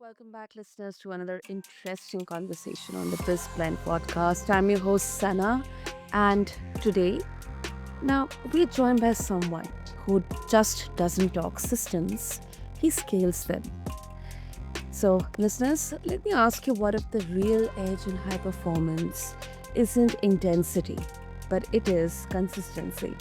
welcome back, listeners, to another interesting conversation on the BizBlend podcast. I'm your host, Sana, and today, we're joined by someone who just doesn't talk systems, he scales them. So, listeners, let me ask you, what if the real edge in high performance isn't intensity, but it is consistency?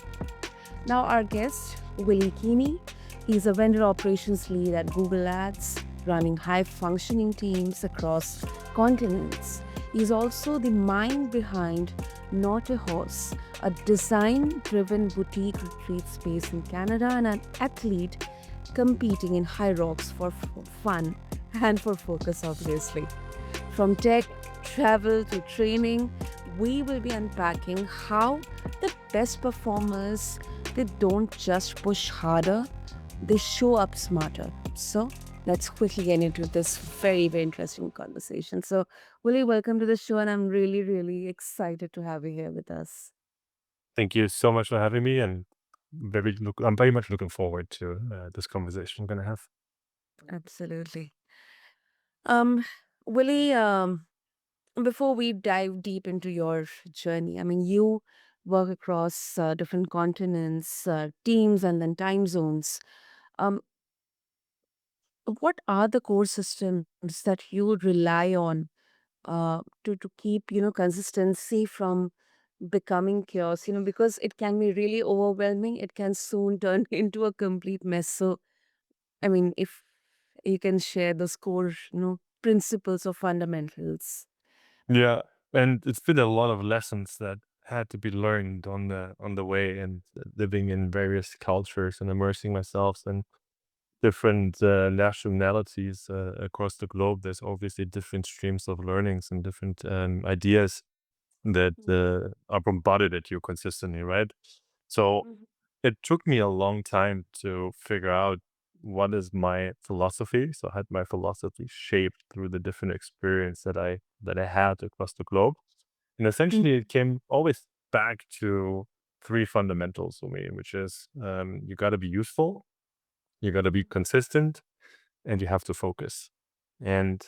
Now, our guest, Willy Kuhne, he's a vendor operations lead at Google Ads, running high functioning teams across continents. He's also the mind behind Nortehaus, a design driven boutique retreat space in Canada, and an athlete competing in high rocks for fun and for focus, obviously. From tech, travel to training, we will be unpacking how the best performers, they don't just push harder, they show up smarter. So let's quickly get into this very interesting conversation. So, Willie, welcome to the show, and I'm really, really excited to have you here with us. Thank you so much for having me, and I'm very much looking forward to this conversation we're gonna have. Absolutely. Um, Willie, before we dive deep into your journey, I mean, you work across different continents, teams, and then time zones. Um, what are the core systems that you would rely on to keep consistency from becoming chaos? Because it can be really overwhelming. It can soon turn into a complete mess. So, I mean, if you can share those core principles or fundamentals. Yeah, and it's been a lot of lessons that had to be learned on the way, and living in various cultures and immersing myself in different nationalities across the globe. There's obviously different streams of learnings and different ideas that are bombarded at you consistently, right? So Mhm. it took me a long time to figure out what is my philosophy. So I had my philosophy shaped through the different experience that I had across the globe. And Mhm. essentially it came always back to three fundamentals for me, which is you gotta be useful, you gotta be consistent, and you have to focus. And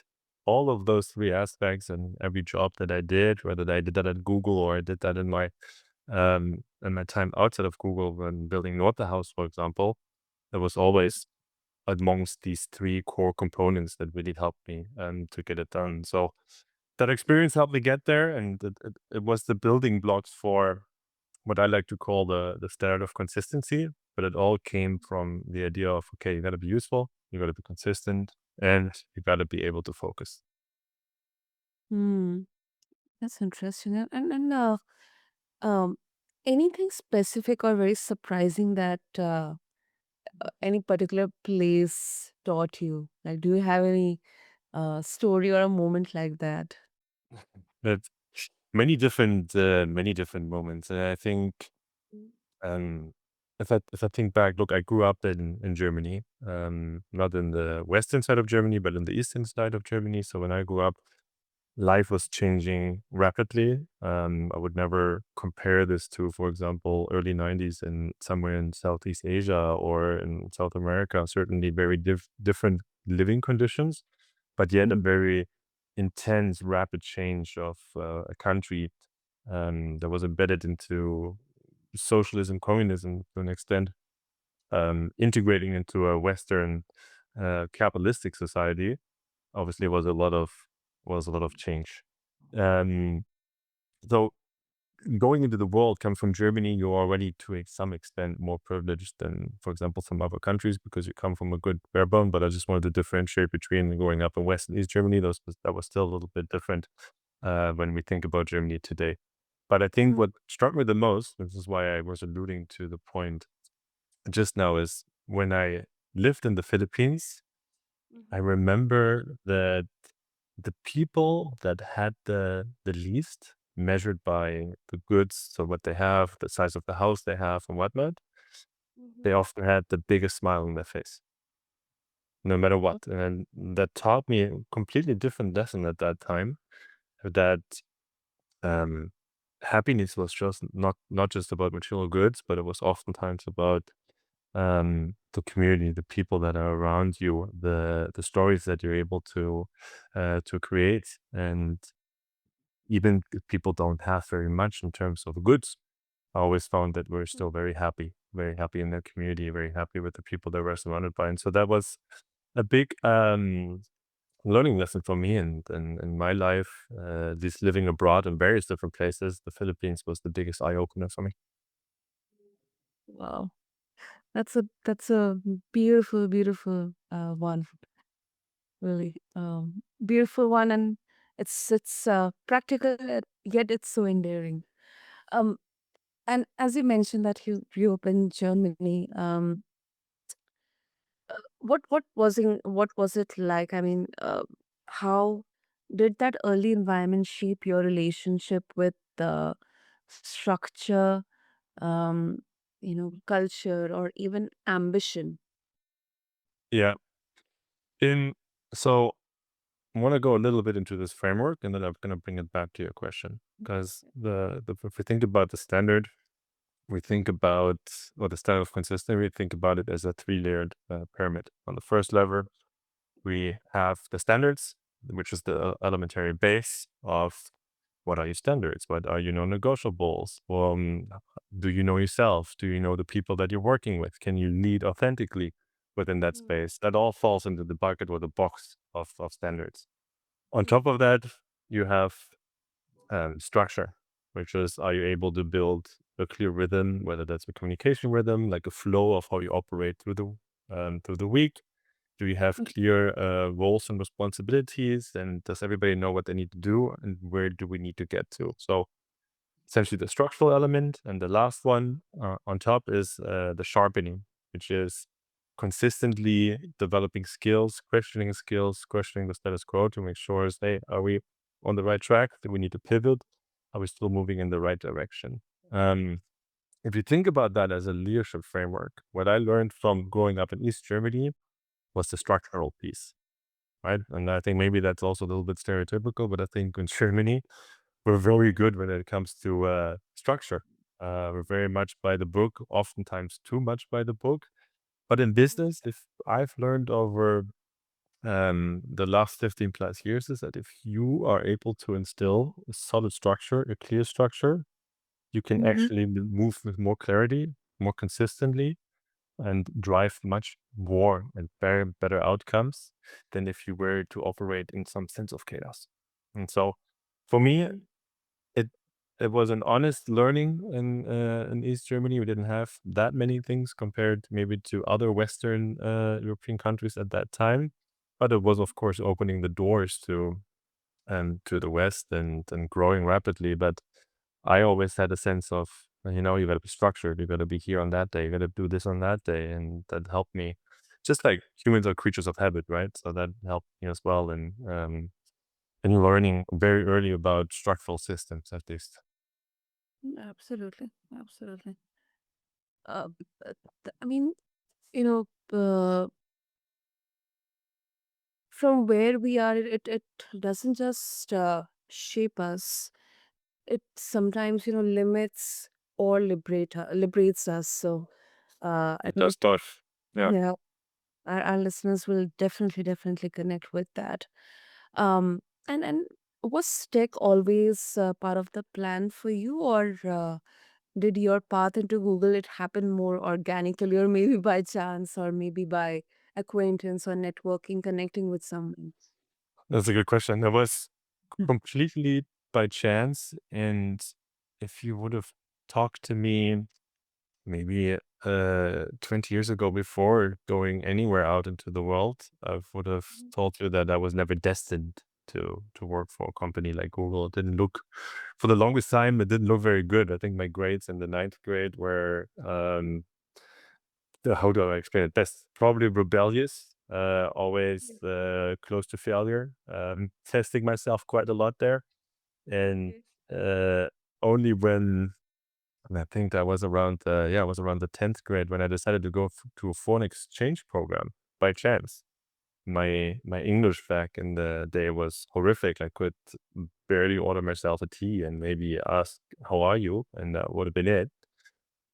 all of those three aspects and every job that I did, whether I did that at Google or I did that in my time outside of Google when building nortehaus, for example, there was always amongst these three core components that really helped me to get it done. So that experience helped me get there, and it was the building blocks for what I like to call the standard of consistency. But it all came from the idea of, okay, you got to be useful, you got to be consistent, and you got to be able to focus. Hmm, that's interesting. And um, anything specific or very surprising that any particular place taught you? Like, do you have any story or a moment like that? But many different moments, and I think Um, if I think back, look, I grew up in Germany, not in the western side of Germany, but in the eastern side of Germany. So when I grew up, life was changing rapidly. I would never compare this to, for example, early 90s in somewhere in Southeast Asia or in South America. Certainly very different living conditions, but yet a Mhm. very intense, rapid change of a country that was embedded into socialism, communism to an extent, integrating into a Western capitalistic society. Obviously, was a lot of change. Um, so going into the world, come from Germany, you're already to some extent more privileged than, for example, some other countries because you come from a good barebone. But I just wanted to differentiate between growing up in West and East Germany. That was still a little bit different when we think about Germany today. But I think Mhm. what struck me the most, this is why I was alluding to the point just now, is when I lived in the Philippines, I Mhm. remember that the people that had the least measured by the goods, so what they have, the size of the house they have and whatnot, they Mhm. often had the biggest smile on their face, no matter what. And that taught me a completely different lesson at that time, that um, happiness was just not just about material goods, but it was oftentimes about the community, the people that are around you, the stories that you're able to create. And even if people don't have very much in terms of goods, I always found that we're still very happy in the community, very happy with the people that we're surrounded by. And so that was a big learning lesson for me and in my life. This living abroad in various different places, the Philippines was the biggest eye opener for me. Wow. That's a beautiful, beautiful one, really. Beautiful one, and it's practical, yet it's so endearing. Um, and as you mentioned that you grew up in Germany, what was it like? I mean, how did that early environment shape your relationship with the structure, um, culture, or even ambition? Yeah. In so I want to go a little bit into this framework, and then I'm going to bring it back to your question. Because the if we think about the standard, we think about or the standard of consistency, we think about it as a three-layered pyramid. On the first level, we have the standards, which is the elementary base of what are your standards? What are your non-negotiables? Do you know yourself? Do you know the people that you're working with? Can you lead authentically within that Mm, space? That all falls into the bucket or the box of standards. On mm, top of that, you have structure, which is are you able to build a clear rhythm, whether that's a communication rhythm, like a flow of how you operate through the week? Do you have mm, clear roles and responsibilities? And does everybody know what they need to do? And where do we need to get to? So essentially the structural element. And the last one on top is the sharpening, which is consistently developing skills, questioning the status quo to make sure is, hey, are we on the right track? Do we need to pivot? Are we still moving in the right direction? Um, if you think about that as a leadership framework, what I learned from growing up in East Germany was the structural piece, right? And I think maybe that's also a little bit stereotypical, but I think in Germany, we're very good when it comes to structure. We're very much by the book, oftentimes too much by the book. But in business, if I've learned over the last 15 plus years is that if you are able to instill a solid structure, a clear structure, you can mhm, actually move with more clarity, more consistently, and drive much more and very better outcomes than if you were to operate in some sense of chaos. And so for me, mm, it it was an honest learning in East Germany. We didn't have that many things compared maybe to other Western European countries at that time, but it was of course opening the doors to the West and growing rapidly. But I always had a sense of you got to be structured. You got to be here on that day. You got to do this on that day, and that helped me. Just like humans are creatures of habit, right? So that helped me as well in learning very early about structural systems at least. absolutely, absolutely. Uh, I mean, you know, uh, from where we are, it doesn't just shape us. It sometimes, limits or liberates us. So, I It think, does both. Yeah. yeah, our listeners will definitely connect with that. Um, and was tech always part of the plan for you, or did your path into Google it happen more organically, or maybe by chance, or maybe by acquaintance or networking, connecting with someone? That's a good question. That was completely by chance. And if you would have talked to me maybe 20 years ago before going anywhere out into the world, I would have told you that I was never destined to work for a company like Google. It didn't look for the longest time, it didn't look very good. I think my grades in the ninth grade were how do I explain it best? Probably rebellious, always close to failure, testing myself quite a lot there. And Okay. uh, only when and I think that was around yeah, it was around the 10th grade when I decided to go to a foreign exchange program by chance. My English back in the day was horrific. I could barely order myself a tea and maybe ask, "How are you?" And that would have been it.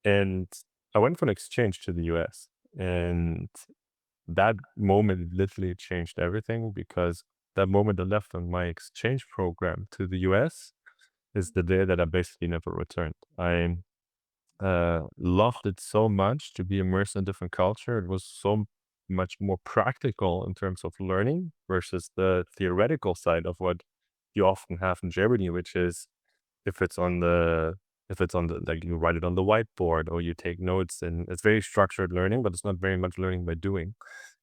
And I went for an exchange to the US, and that moment literally changed everything because that moment I left on my exchange program to the US is the day that I basically never returned. I loved it so much to be immersed in different culture. It was so much more practical in terms of learning versus the theoretical side of what you often have in Germany, which is if it's on the like you write it on the whiteboard or you take notes, and it's very structured learning, but it's not very much learning by doing.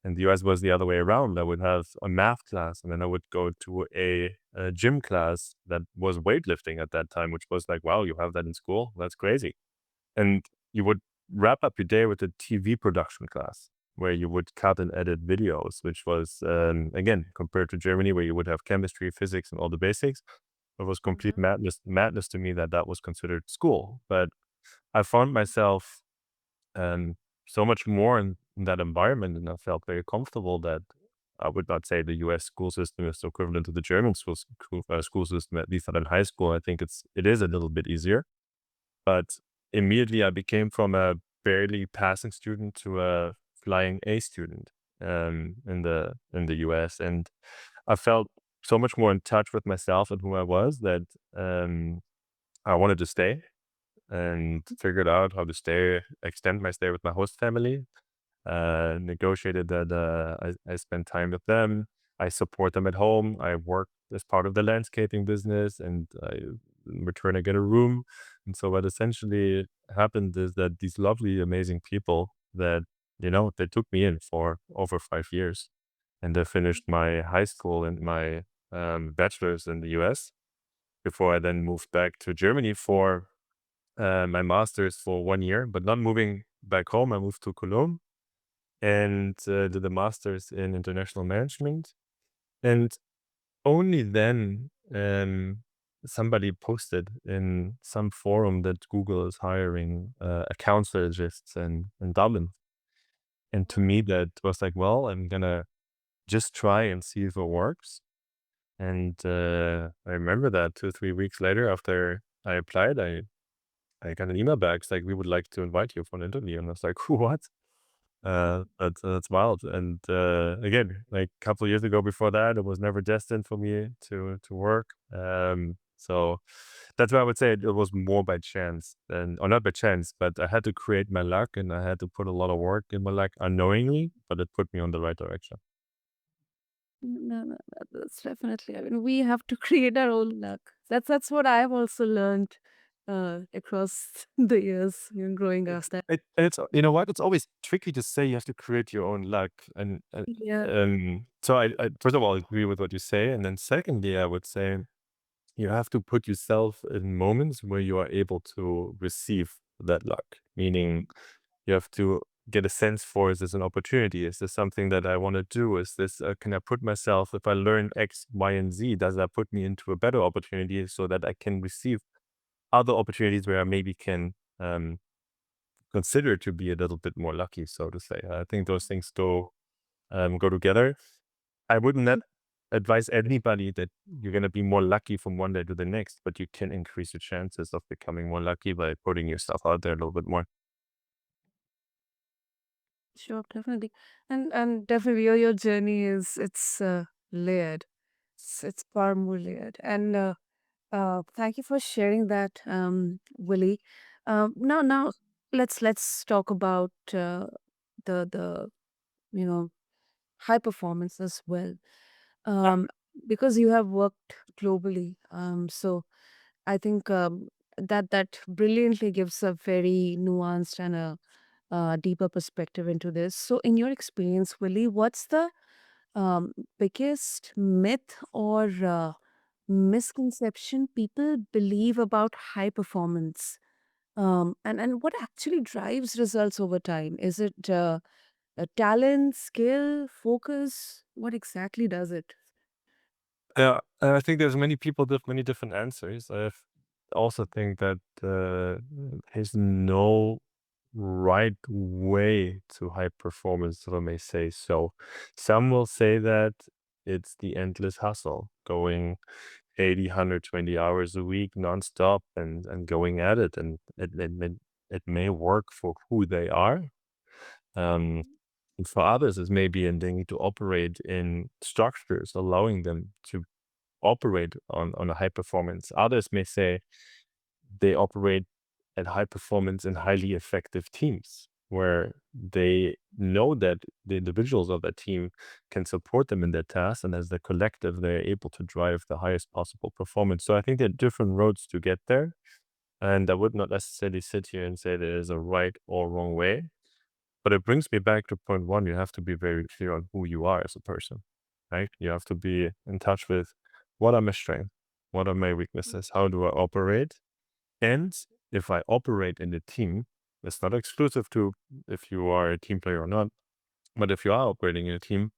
And the US was the other way around. I would have a math class and then I would go to a gym class that was weightlifting at that time, which was like, wow, you have that in school? That's crazy. And you would wrap up your day with a TV production class where you would cut and edit videos, which was, again, compared to Germany, where you would have chemistry, physics, and all the basics. It was complete Mhm. madness to me that that was considered school. But I found myself um, so much more in that environment, and I felt very comfortable that I would not say the U.S. school system is equivalent to the German school system, at least not in high school. I think it is a little bit easier, but immediately I became from a barely passing student to a flying A student in the US. And I felt so much more in touch with myself and who I was that I wanted to stay and figured out how to extend my stay with my host family, negotiated that I spend time with them. I support them at home. I work as part of the landscaping business, and I in return I get a room. And so what essentially happened is that these lovely, amazing people that they took me in for over 5 years, and I finished my high school and my bachelor's in the U.S. before I then moved back to Germany for my master's for 1 year, but not moving back home. I moved to Cologne and did a master's in international management. And only then somebody posted in some forum that Google is hiring account strategists in Dublin. And to me, that was like, well, I'm gonna just try and see if it works. And I remember that 2 or 3 weeks later, after I applied, I got an email back. It's like, we would like to invite you for an interview. And I was like, what? That's wild. And again, like a couple of years ago before that, it was never destined for me to work. So that's why I would say it was more by chance than, or not by chance, but I had to create my luck and I had to put a lot of work in my luck unknowingly, but it put me on the right direction. No, no, that's definitely. I mean, we have to create our own luck. That's what I've also learned across the years, growing up. That And it's you know what? It's always tricky to say you have to create your own luck. And yeah, so I first of all agree with what you say, and then secondly, I would say you have to put yourself in moments where you are able to receive that luck. Meaning, you have to get a sense for: is this an opportunity? Is this something that I want to do? Is this can I put myself, if I learn X, Y, and Z, does that put me into a better opportunity so that I can receive other opportunities where I maybe can consider to be a little bit more lucky, so to say. I think those things go together. I would not advise anybody that you're gonna be more lucky from one day to the next, but you can increase your chances of becoming more lucky by putting yourself out there a little bit more. sure, definitely, and definitely your journey is it's layered. It's far more layered, and thank you for sharing that, Willie. Now let's talk about the you know high performance as well, um, because you have worked globally. So I think that brilliantly gives a very nuanced and a deeper perspective into this. So, in your experience, Willie, what's the biggest myth or misconception people believe about high performance? And what actually drives results over time? Is it a talent, skill, focus? What exactly does it? Yeah, I think there's many people with many different answers. Also think that there's no right way to high performance, if I may say so. Some will say that it's the endless hustle, going 80, 120 hours a week nonstop and going at it. And it may work for who they are. Um, and for others, it may be, and they need to operate in structures, allowing them to operate on a high performance. Others may say they operate at high performance in highly effective teams where they know that the individuals of that team can support them in their tasks, and as a collective they're able to drive the highest possible performance. So I think there are different roads to get there, and I would not necessarily sit here and say there is a right or wrong way. But it brings me back to point one. You have to be very clear on who you are as a person, right? You have to be in touch with what are my strengths, what are my weaknesses, how do I operate? And if I operate in a team, it's not exclusive to if you are a team player or not, but if you are operating in a team,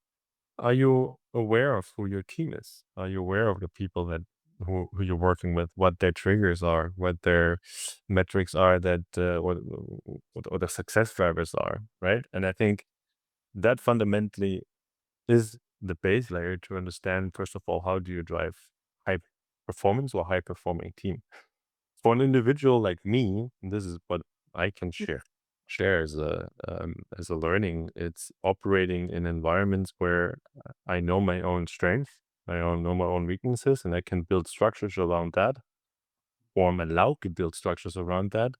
are you aware of who your team is? Are you aware of the people that who you're working with, what their triggers are, what their metrics are that what the success drivers are, right? And I think that fundamentally is the base layer to understand, first of all, how do you drive high performance or high performing team. For an individual like me, and this is what I can share as a learning. It's operating in environments where I know my own strength, know my own weaknesses, and I can build structures around that, or I'm allowed to build structures around that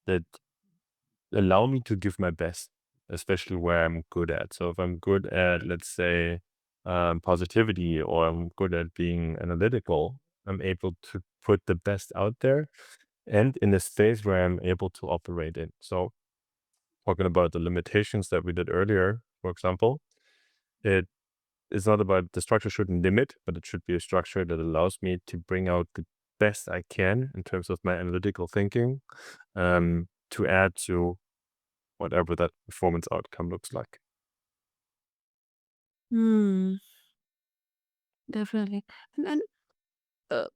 that allow me to give my best, especially where I'm good at. So if I'm good at, let's say, positivity, or I'm good at being analytical, I'm able to put the best out there and in a space where I'm able to operate in. So talking about the limitations that we did earlier, for example, it is not about the structure shouldn't limit, but it should be a structure that allows me to bring out the best I can in terms of my analytical thinking, to add to whatever that performance outcome looks like. Hmm, definitely. And uh,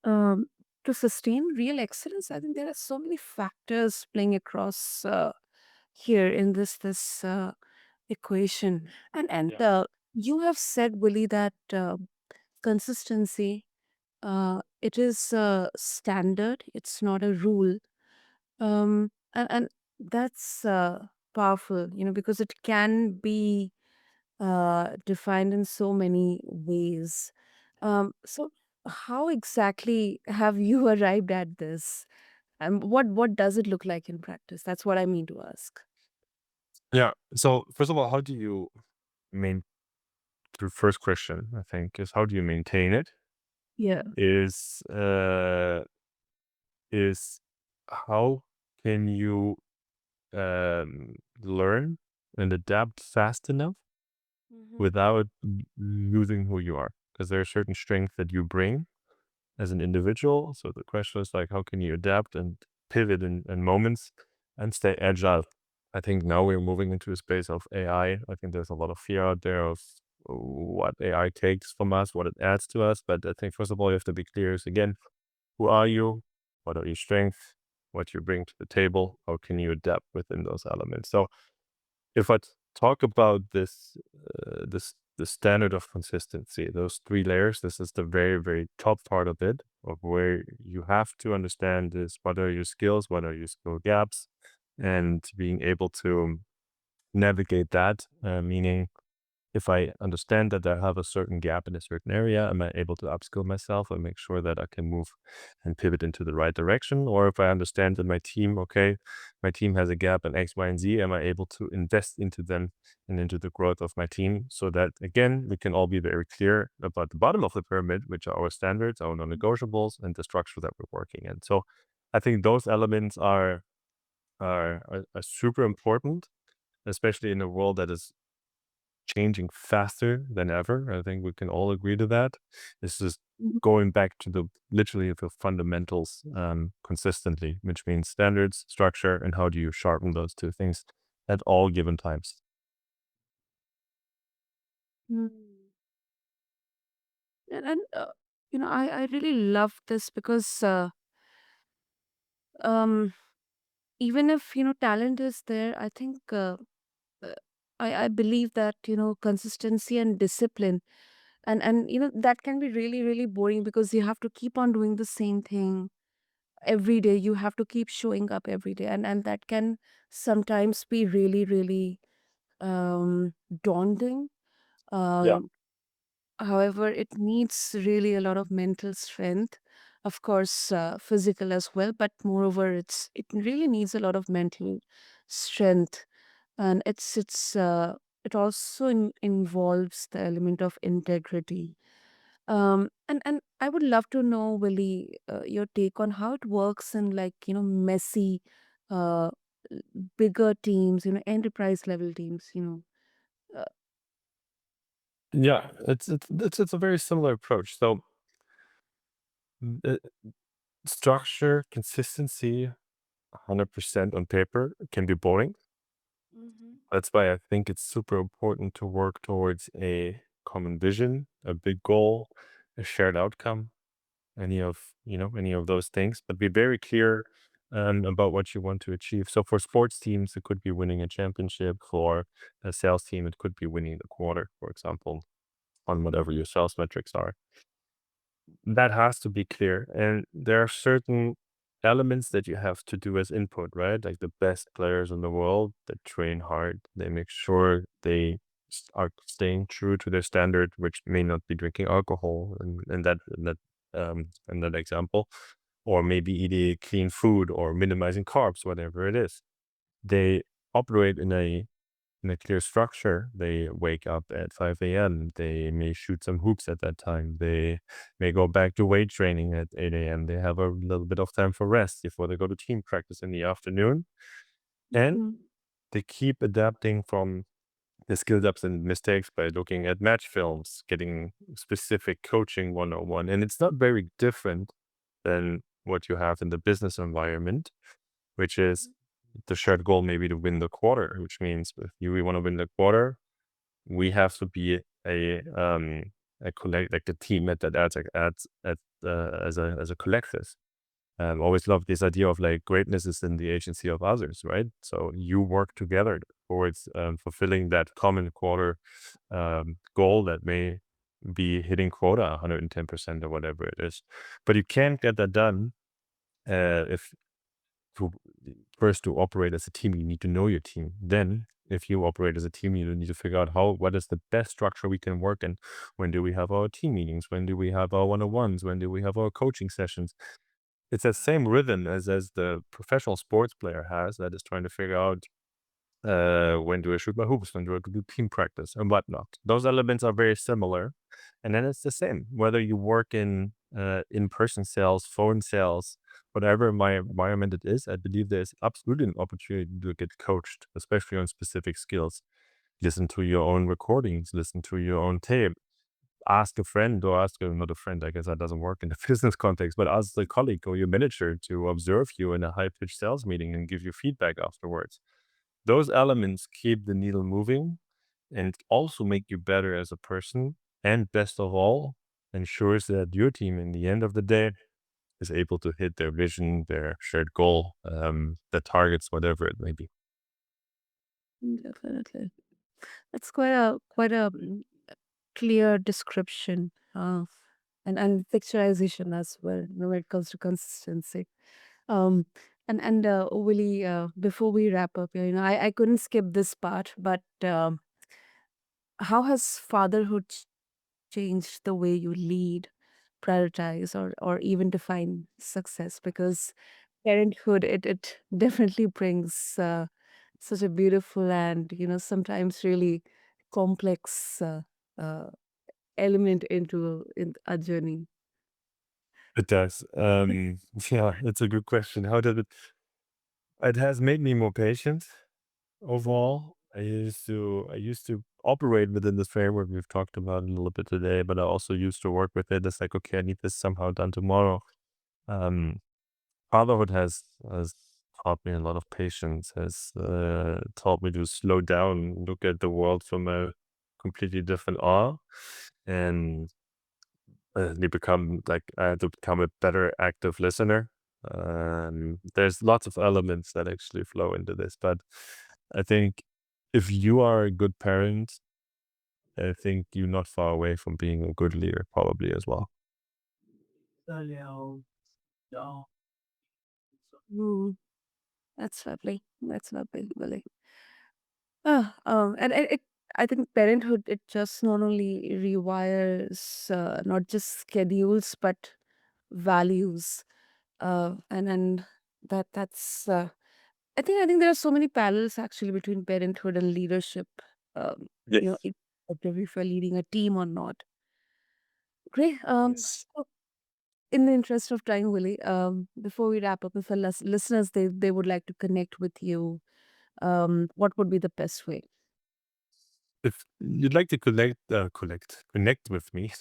um, to sustain real excellence, I think there are so many factors playing across here in this equation. And Yeah. you have said, Willie, that consistency, it is standard. It's not a rule. And that's powerful, because it can be defined in so many ways. So, how exactly have you arrived at this? And what does it look like in practice? That's what I mean to ask. Yeah. So first of all, how do you main the first question, I think, is how do you maintain it? Yeah. Is is how can you learn and adapt fast enough Hmm. without losing who you are? Because there are certain strengths that you bring as an individual. So the question is like, how can you adapt and pivot in moments and stay agile? I think now we're moving into a space of AI. I think there's a lot of fear out there of what AI takes from us, what it adds to us. But I think first of all, you have to be clear is again, who are you? What are your strengths? What you bring to the table? How can you adapt within those elements? So if talk about the standard of consistency, those three layers, this is the very, very top part of it, of where you have to understand is what are your skills, what are your skill gaps, and being able to navigate that, meaning if I understand that I have a certain gap in a certain area, am I able to upskill myself and make sure that I can move and pivot into the right direction? Or if I understand that my team, okay, my team has a gap in X, Y, and Z, am I able to invest into them and into the growth of my team so that, again, we can all be very clear about the bottom of the pyramid, which are our standards, our non-negotiables, and the structure that we're working in. So I think those elements are super important, especially in a world that is changing faster than ever. I think we can all agree to that. This is Mhm. going back to the literally the fundamentals consistently, which means standards, structure, and how do you sharpen those two things at all given times. Mm. And I really love this because um, even if talent is there, I think uh, I believe that consistency and discipline, and that can be really really boring because you have to keep on doing the same thing every day. You have to keep showing up every day, and that can sometimes be really, really daunting. Yeah. um, However, it needs really a lot of mental strength, of course, physical as well, but moreover, it really needs a lot of mental strength, and it also involves the element of integrity. And I would love to know, Willie, your take on how it works in, like, messy, uh, bigger teams, enterprise level teams. Uh, Yeah, it's a very similar approach. So structure, consistency, 100% on paper can be boring. Mhm. That's why I think it's super important to work towards a common vision, a big goal, a shared outcome, any of those things, but be very clear about what you want to achieve. So for sports teams, it could be winning a championship. For a sales team, it could be winning the quarter, for example, on whatever your sales metrics are. That has to be clear. And there are certain elements that you have to do as input, right? Like the best players in the world that train hard, they make sure they are staying true to their standard, which may not be drinking alcohol in that example, or maybe eating clean food or minimizing carbs, whatever it is. They operate in a clear structure. They wake up at 5 a.m. They may shoot some hoops at that time. They may go back to weight training at 8 a.m. They have a little bit of time for rest before they go to team practice in the afternoon. And Mhm. they keep adapting from the skill ups and mistakes by looking at match films, getting specific coaching 101. And it's not very different than what you have in the business environment, which is the shared goal maybe to win the quarter, which means if you we want to win the quarter, we have to be a collect like a team that adds at as a collective. Always love this idea of like greatness is in the agency of others, right? So you work together towards fulfilling that common quarter goal that may be hitting quota 110% or whatever it is. But you can't get that done if to first to operate as a team, you need to know your team. Then, if you operate as a team, you need to figure out what is the best structure we can work in. When do we have our team meetings? When do we have our one-on-ones? When do we have our coaching sessions? It's that same rhythm as the professional sports player has that is trying to figure out when do I shoot my hoops? When do I do team practice and whatnot? Those elements are very similar. And then it's the same, whether you work in-person sales, phone sales, whatever my environment it is, I believe there's absolutely an opportunity to get coached, especially on specific skills. Listen to your own recordings, listen to your own tape, ask a friend or not a friend, I guess that doesn't work in the business context, but ask a colleague or your manager to observe you in a high-pitched sales meeting and give you feedback afterwards. Those elements keep the needle moving and also make you better as a person. And best of all, ensures that your team, in the end of the day, is able to hit their vision, their shared goal, the targets, whatever it may be. Definitely. That's quite a clear description, and picturization as well, when it comes to consistency. Um, and Willie, before we wrap up, I couldn't skip this part, but how has fatherhood changed the way you lead, prioritize, or even define success? Because parenthood, it definitely brings such a beautiful and, sometimes really complex uh, element into in a journey. It does. Yeah, it's a good question. How did it? It has made me more patient overall. I used to operate within this framework we've talked about a little bit today, but I also used to work with it. It's like, okay, I need this somehow done tomorrow. Um, Fatherhood has taught me a lot of patience, has taught me to slow down, look at the world from a completely different awe, and they become like I had to become a better active listener. There's lots of elements that actually flow into this, but I think if you are a good parent, I think you're not far away from being a good leader, probably as well. Mm, that's lovely. That's lovely, Willie. And I think parenthood, it just not only rewires not just schedules but values, and that's I think there are so many parallels actually between parenthood and leadership. Yes. It, if you're leading a team or not. Great. Yes. So in the interest of time, Willie, before we wrap up, if our listeners they would like to connect with you, what would be the best way? If you'd like to connect with me,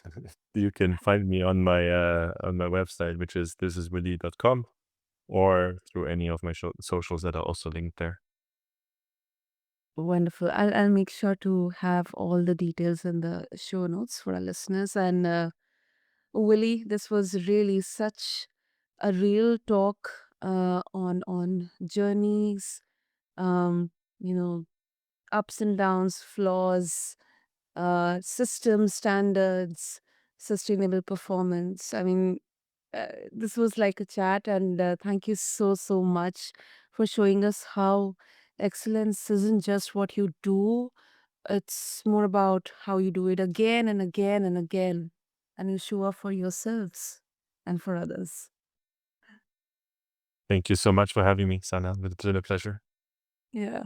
you can find me on my website, which is thisiswilly.com, or through any of my socials that are also linked there. Wonderful. I'll make sure to have all the details in the show notes for our listeners. And Willie, this was really such a real talk on journeys, um, you know, ups and downs, flaws, system standards, sustainable performance. I mean, this was like a chat, and thank you so much for showing us how excellence isn't just what you do, it's more about how you do it again and again and again, and you show up for yourselves and for others. Thank you so much for having me, Sana. It's been a pleasure. Yeah.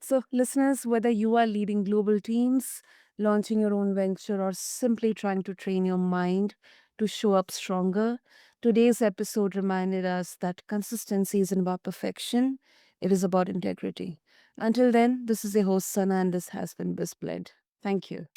So, listeners, whether you are leading global teams, launching your own venture, or simply trying to train your mind to show up stronger, today's episode reminded us that consistency isn't about perfection, it is about integrity. Until then, this is your host, Sana, and this has been BizBlend. Thank you.